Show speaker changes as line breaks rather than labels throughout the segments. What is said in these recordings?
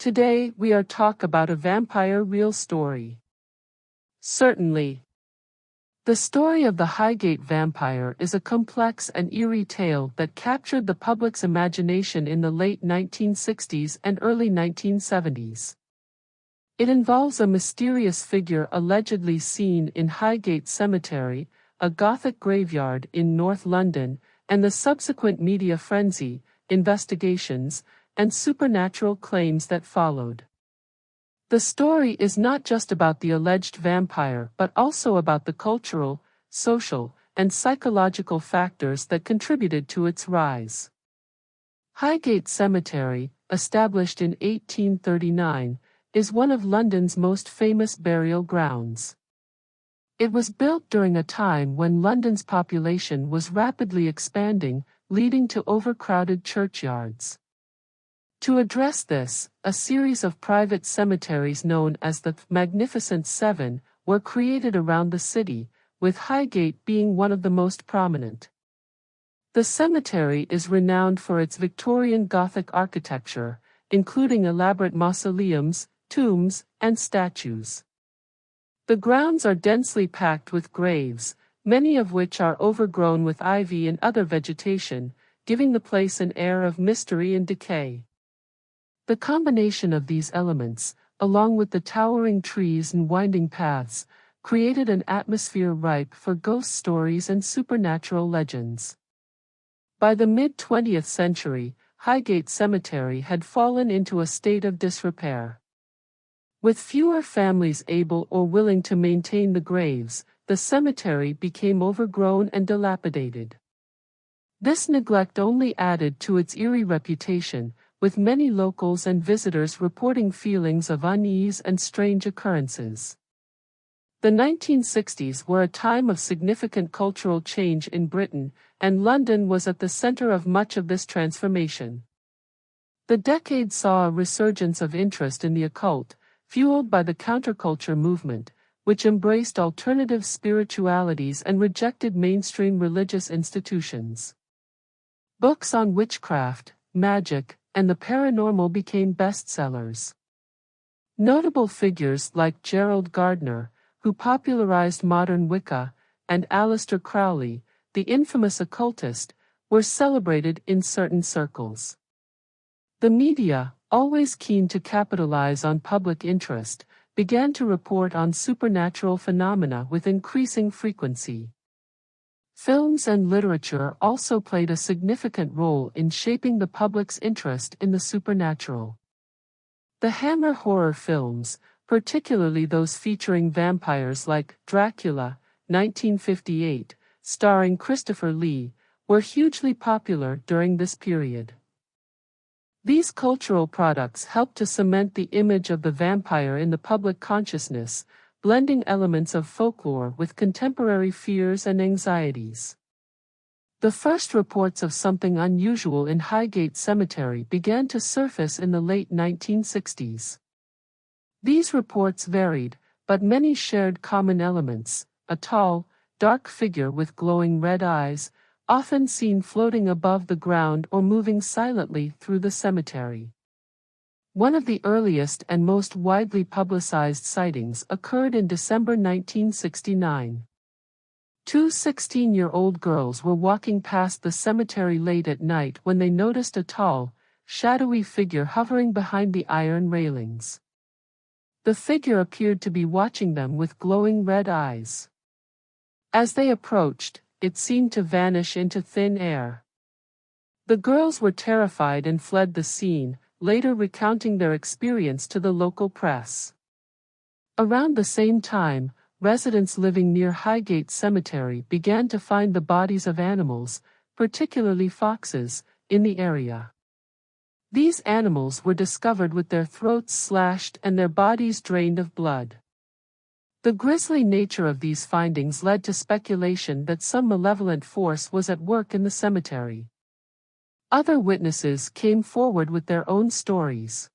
Today, we are talk about a vampire real story. Certainly. The story of the Highgate vampire is a complex and eerie tale that captured the public's imagination in the late 1960s and early 1970s. It involves a mysterious figure allegedly seen in Highgate Cemetery, a Gothic graveyard in North London, and the subsequent media frenzy, investigations, and supernatural claims that followed. The story is not just about the alleged vampire but also about the cultural, social, and psychological factors that contributed to its rise. Highgate Cemetery, established in 1839, is one of London's most famous burial grounds. It was built during a time when London's population was rapidly expanding, leading to overcrowded churchyards. To address this, a series of private cemeteries known as the Magnificent Seven were created around the city, with Highgate being one of the most prominent. The cemetery is renowned for its Victorian Gothic architecture, including elaborate mausoleums, tombs, and statues. The grounds are densely packed with graves, many of which are overgrown with ivy and other vegetation, giving the place an air of mystery and decay. The combination of these elements, along with the towering trees and winding paths, created an atmosphere ripe for ghost stories and supernatural legends. By the mid-20th century, Highgate Cemetery had fallen into a state of disrepair. With fewer families able or willing to maintain the graves, the cemetery became overgrown and dilapidated. This neglect only added to its eerie reputation, with many locals and visitors reporting feelings of unease and strange occurrences. The 1960s were a time of significant cultural change in Britain, and London was at the center of much of this transformation. The decade saw a resurgence of interest in the occult, fueled by the counterculture movement, which embraced alternative spiritualities and rejected mainstream religious institutions. Books on witchcraft, magic, and the paranormal became bestsellers. Notable figures like Gerald Gardner, who popularized modern Wicca, and Aleister Crowley, the infamous occultist, were celebrated in certain circles. The media, always keen to capitalize on public interest, began to report on supernatural phenomena with increasing frequency. Films and literature also played a significant role in shaping the public's interest in the supernatural. The Hammer horror films, particularly those featuring vampires like Dracula, 1958, starring Christopher Lee, were hugely popular during this period. These cultural products helped to cement the image of the vampire in the public consciousness, blending elements of folklore with contemporary fears and anxieties. The first reports of something unusual in Highgate Cemetery began to surface in the late 1960s. These reports varied, but many shared common elements: a tall, dark figure with glowing red eyes, often seen floating above the ground or moving silently through the cemetery. One of the earliest and most widely publicized sightings occurred in December 1969. Two 16-year-old girls were walking past the cemetery late at night when they noticed a tall, shadowy figure hovering behind the iron railings. The figure appeared to be watching them with glowing red eyes. As they approached, it seemed to vanish into thin air. The girls were terrified and fled the scene, later recounting their experience to the local press. Around the same time, residents living near Highgate Cemetery began to find the bodies of animals, particularly foxes, in the area. These animals were discovered with their throats slashed and their bodies drained of blood. The grisly nature of these findings led to speculation that some malevolent force was at work in the cemetery. Other witnesses came forward with their own stories.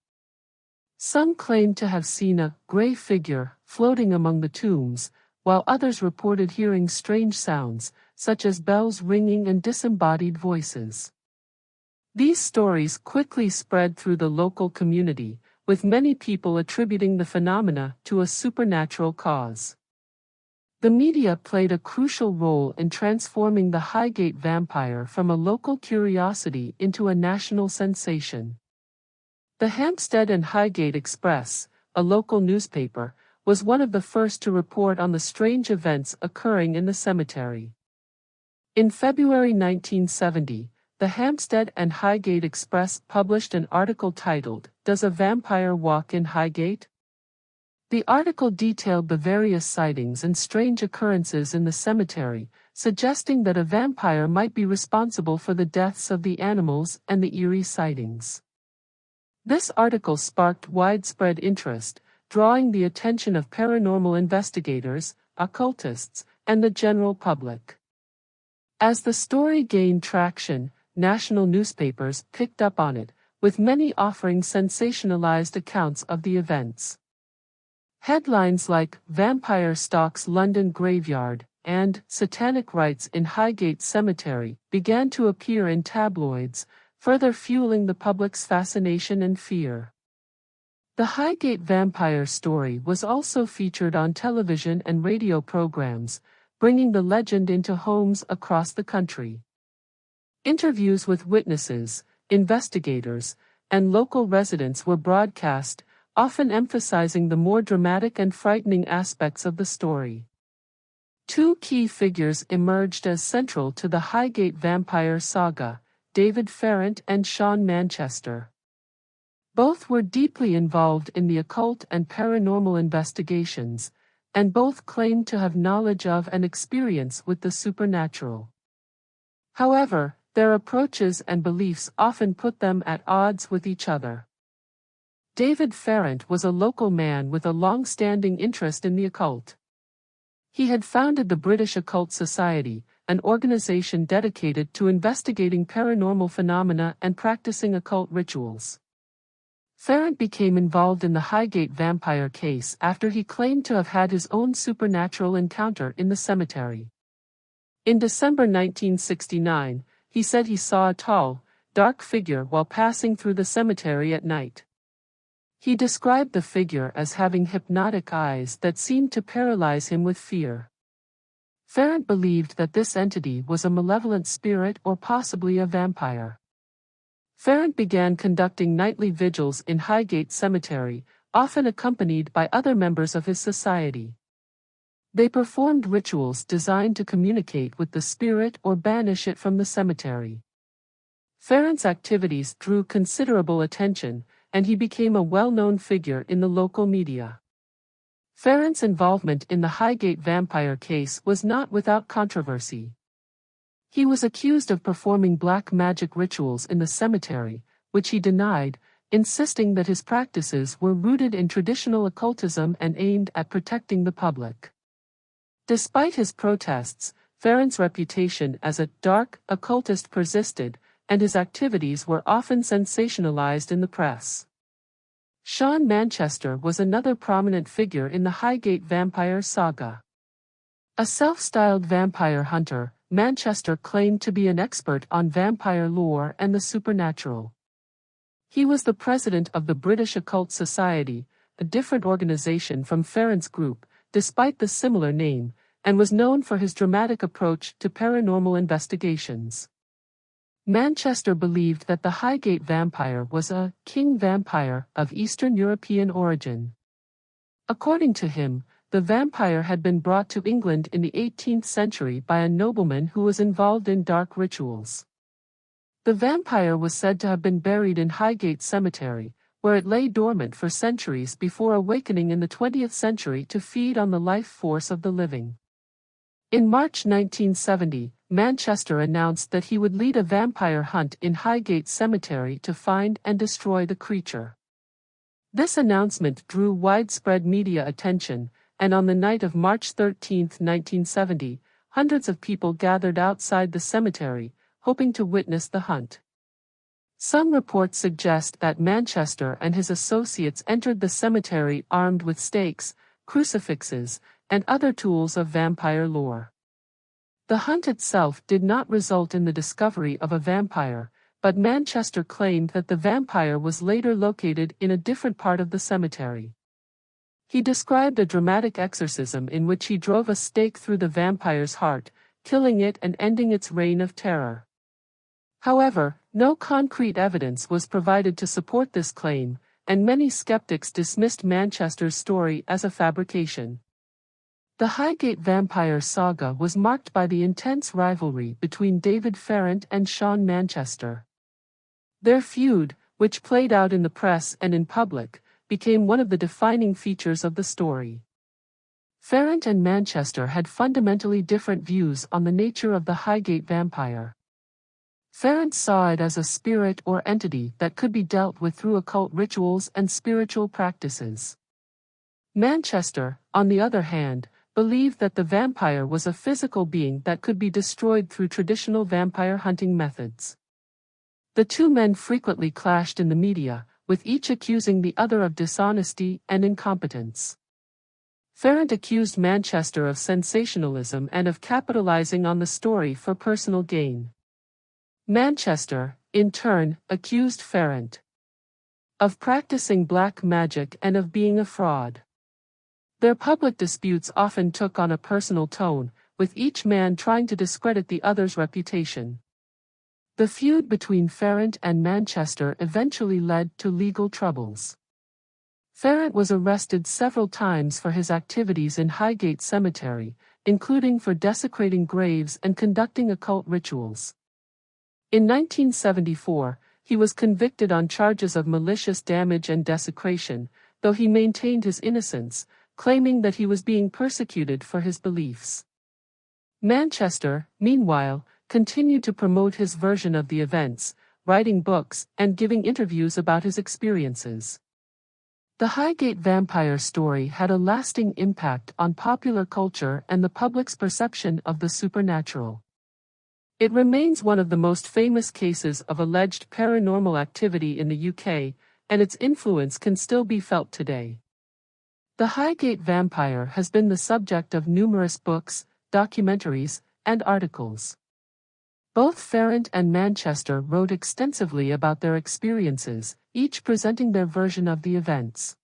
Some claimed to have seen a gray figure floating among the tombs, while others reported hearing strange sounds, such as bells ringing and disembodied voices. These stories quickly spread through the local community, with many people attributing the phenomena to a supernatural cause. The media played a crucial role in transforming the Highgate vampire from a local curiosity into a national sensation. The Hampstead and Highgate Express, a local newspaper, was one of the first to report on the strange events occurring in the cemetery. In February 1970, the Hampstead and Highgate Express published an article titled, "Does a Vampire Walk in Highgate?" The article detailed the various sightings and strange occurrences in the cemetery, suggesting that a vampire might be responsible for the deaths of the animals and the eerie sightings. This article sparked widespread interest, drawing the attention of paranormal investigators, occultists, and the general public. As the story gained traction, national newspapers picked up on it, with many offering sensationalized accounts of the events. Headlines like "Vampire Stalks London Graveyard" and "Satanic Rites in Highgate Cemetery" began to appear in tabloids, further fueling the public's fascination and fear. The Highgate vampire story was also featured on television and radio programs, bringing the legend into homes across the country. Interviews with witnesses, investigators, and local residents were broadcast, often emphasizing the more dramatic and frightening aspects of the story. Two key figures emerged as central to the Highgate vampire saga: David Farrant and Sean Manchester. Both were deeply involved in the occult and paranormal investigations, and both claimed to have knowledge of and experience with the supernatural. However, their approaches and beliefs often put them at odds with each other. David Farrant was a local man with a long-standing interest in the occult. He had founded the British Occult Society, an organization dedicated to investigating paranormal phenomena and practicing occult rituals. Farrant became involved in the Highgate vampire case after he claimed to have had his own supernatural encounter in the cemetery. In December 1969, he said he saw a tall, dark figure while passing through the cemetery at night. He described the figure as having hypnotic eyes that seemed to paralyze him with fear. Farrant believed that this entity was a malevolent spirit or possibly a vampire. Farrant began conducting nightly vigils in Highgate Cemetery, often accompanied by other members of his society. They performed rituals designed to communicate with the spirit or banish it from the cemetery. Farrant's activities drew considerable attention, and he became a well-known figure in the local media. Farrant's involvement in the Highgate vampire case was not without controversy. He was accused of performing black magic rituals in the cemetery, which he denied, insisting that his practices were rooted in traditional occultism and aimed at protecting the public. Despite his protests, Farrant's reputation as a dark occultist persisted, and his activities were often sensationalized in the press. Sean Manchester was another prominent figure in the Highgate vampire saga. A self-styled vampire hunter, Manchester claimed to be an expert on vampire lore and the supernatural. He was the president of the British Occult Society, a different organization from Farrant's group, despite the similar name, and was known for his dramatic approach to paranormal investigations. Manchester believed that the Highgate vampire was a king vampire of Eastern European origin. According to him, the vampire had been brought to England in the 18th century by a nobleman who was involved in dark rituals. The vampire was said to have been buried in Highgate Cemetery, where it lay dormant for centuries before awakening in the 20th century to feed on the life force of the living. In March 1970, Manchester announced that he would lead a vampire hunt in Highgate Cemetery to find and destroy the creature. This announcement drew widespread media attention, and on the night of March 13, 1970, hundreds of people gathered outside the cemetery, hoping to witness the hunt. Some reports suggest that Manchester and his associates entered the cemetery armed with stakes, crucifixes, and other tools of vampire lore. The hunt itself did not result in the discovery of a vampire, but Manchester claimed that the vampire was later located in a different part of the cemetery. He described a dramatic exorcism in which he drove a stake through the vampire's heart, killing it and ending its reign of terror. However, no concrete evidence was provided to support this claim, and many skeptics dismissed Manchester's story as a fabrication. The Highgate vampire saga was marked by the intense rivalry between David Farrant and Sean Manchester. Their feud, which played out in the press and in public, became one of the defining features of the story. Farrant and Manchester had fundamentally different views on the nature of the Highgate vampire. Farrant saw it as a spirit or entity that could be dealt with through occult rituals and spiritual practices. Manchester, on the other hand, believed that the vampire was a physical being that could be destroyed through traditional vampire hunting methods. The two men frequently clashed in the media, with each accusing the other of dishonesty and incompetence. Farrant accused Manchester of sensationalism and of capitalizing on the story for personal gain. Manchester, in turn, accused Farrant of practicing black magic and of being a fraud. Their public disputes often took on a personal tone, with each man trying to discredit the other's reputation. The feud between Farrant and Manchester eventually led to legal troubles. Farrant was arrested several times for his activities in Highgate Cemetery, including for desecrating graves and conducting occult rituals. In 1974, he was convicted on charges of malicious damage and desecration, though he maintained his innocence, claiming that he was being persecuted for his beliefs. Manchester, meanwhile, continued to promote his version of the events, writing books and giving interviews about his experiences. The Highgate vampire story had a lasting impact on popular culture and the public's perception of the supernatural. It remains one of the most famous cases of alleged paranormal activity in the UK, and its influence can still be felt today. The Highgate vampire has been the subject of numerous books, documentaries, and articles. Both Farrant and Manchester wrote extensively about their experiences, each presenting their version of the events.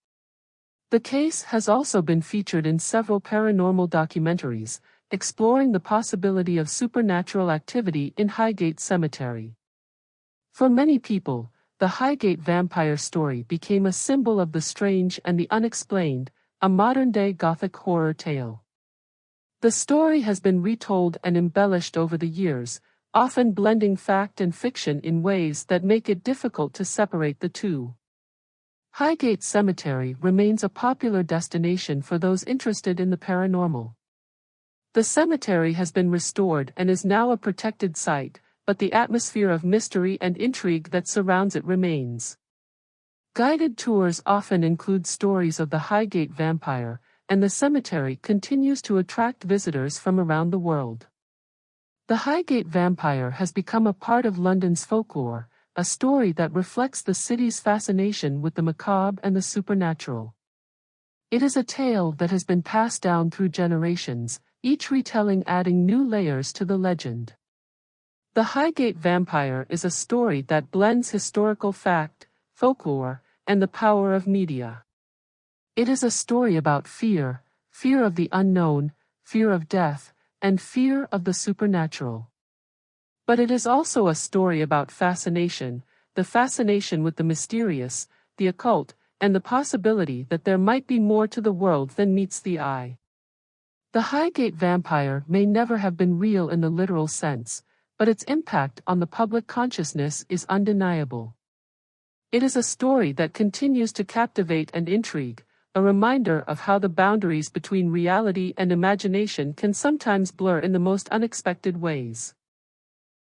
The case has also been featured in several paranormal documentaries, exploring the possibility of supernatural activity in Highgate Cemetery. For many people, the Highgate vampire story became a symbol of the strange and the unexplained, a modern-day Gothic horror tale. The story has been retold and embellished over the years, often blending fact and fiction in ways that make it difficult to separate the two. Highgate Cemetery remains a popular destination for those interested in the paranormal. The cemetery has been restored and is now a protected site, but the atmosphere of mystery and intrigue that surrounds it remains. Guided tours often include stories of the Highgate vampire, and the cemetery continues to attract visitors from around the world. The Highgate vampire has become a part of London's folklore, a story that reflects the city's fascination with the macabre and the supernatural. It is a tale that has been passed down through generations, each retelling adding new layers to the legend. The Highgate vampire is a story that blends historical fact, folklore, and the power of media. It is a story about fear, fear of the unknown, fear of death, and fear of the supernatural. But it is also a story about fascination, the fascination with the mysterious, the occult, and the possibility that there might be more to the world than meets the eye. The Highgate vampire may never have been real in the literal sense, but its impact on the public consciousness is undeniable. It is a story that continues to captivate and intrigue, a reminder of how the boundaries between reality and imagination can sometimes blur in the most unexpected ways.